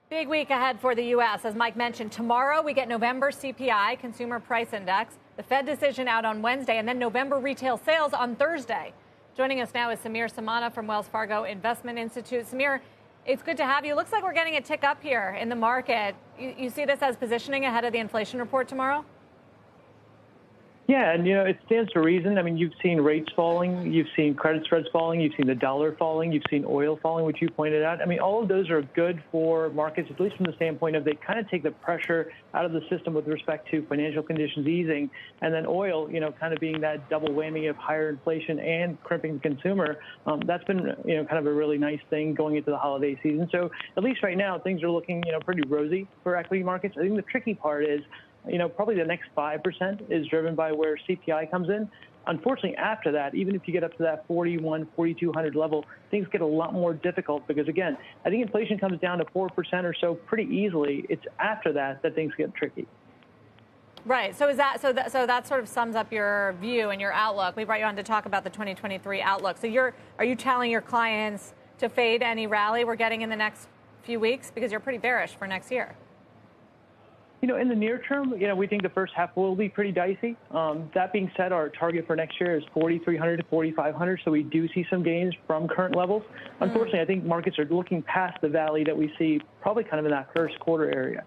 Big week ahead for the U.S. As Mike mentioned, tomorrow we get November CPI, Consumer Price Index, the Fed decision out on Wednesday, and then November retail sales on Thursday. Joining us now is Samana from Wells Fargo Investment Institute. Samir, it's good to have you. Looks like we're getting a tick up here in the market. You see this as positioning ahead of the inflation report tomorrow? Yeah, and it stands to reason. I mean, you've seen rates falling, you've seen credit spreads falling, you've seen the dollar falling, you've seen oil falling, which you pointed out. I mean, all of those are good for markets, at least from the standpoint of they kind of take the pressure out of the system with respect to financial conditions easing, and then oil, kind of being that double whammy of higher inflation and crimping the consumer. That's been, kind of a really nice thing going into the holiday season. So at least right now, things are looking, pretty rosy for equity markets. I think the tricky part is, probably the next 5% is driven by where CPI comes in. Unfortunately, after that, even if you get up to that 4,200 level, things get a lot more difficult because, again, I think inflation comes down to 4% or so pretty easily. It's after that things get tricky. Right. So that sort of sums up your view and your outlook. We brought you on to talk about the 2023 outlook. So are you telling your clients to fade any rally we're getting in the next few weeks because you're pretty bearish for next year? In the near term, we think the first half will be pretty dicey. That being said, our target for next year is 4,300 to 4,500, so we do see some gains from current levels. Unfortunately, I think markets are looking past the valley that we see probably kind of in that first quarter area.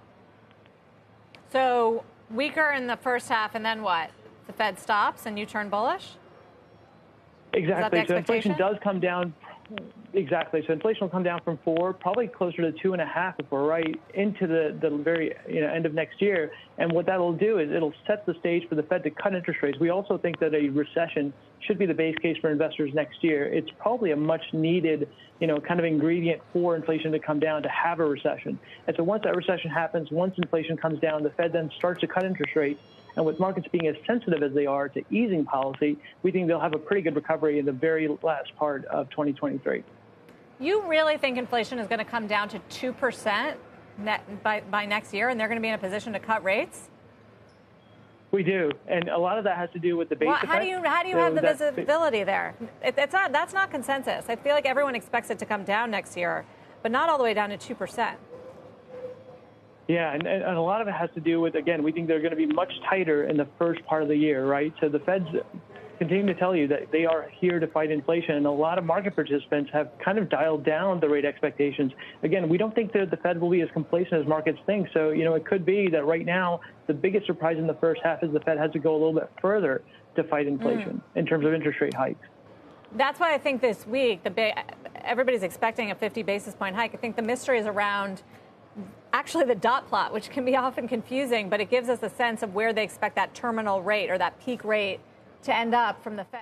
So weaker in the first half, and then what? The Fed stops and you turn bullish? Exactly. So inflation does come down. Exactly. So inflation will come down from 4, probably closer to 2.5 if we're right, into the very end of next year. And what that will do is it'll set the stage for the Fed to cut interest rates. We also think that a recession should be the base case for investors next year. It's probably a much needed, kind of ingredient for inflation to come down to have a recession. And so once that recession happens, once inflation comes down, the Fed then starts to cut interest rates. And with markets being as sensitive as they are to easing policy, we think they'll have a pretty good recovery in the very last part of 2023. You really think inflation is going to come down to 2% by next year, and they're going to be in a position to cut rates? We do, and a lot of that has to do with the base effect. How do you have the visibility there? That's not consensus. I feel like everyone expects it to come down next year, but not all the way down to 2%. Yeah, and a lot of it has to do with, again, we think they're going to be much tighter in the first part of the year, right? So the Fed's continue to tell you that they are here to fight inflation, and a lot of market participants have kind of dialed down the rate expectations. Again, we don't think that the Fed will be as complacent as markets think. So, it could be that right now the biggest surprise in the first half is the Fed has to go a little bit further to fight inflation in terms of interest rate hikes. That's why I think this week everybody's expecting a 50 basis point hike. I think the mystery is around actually the dot plot, which can be often confusing, but it gives us a sense of where they expect that terminal rate or that peak rate to end up from the Fed.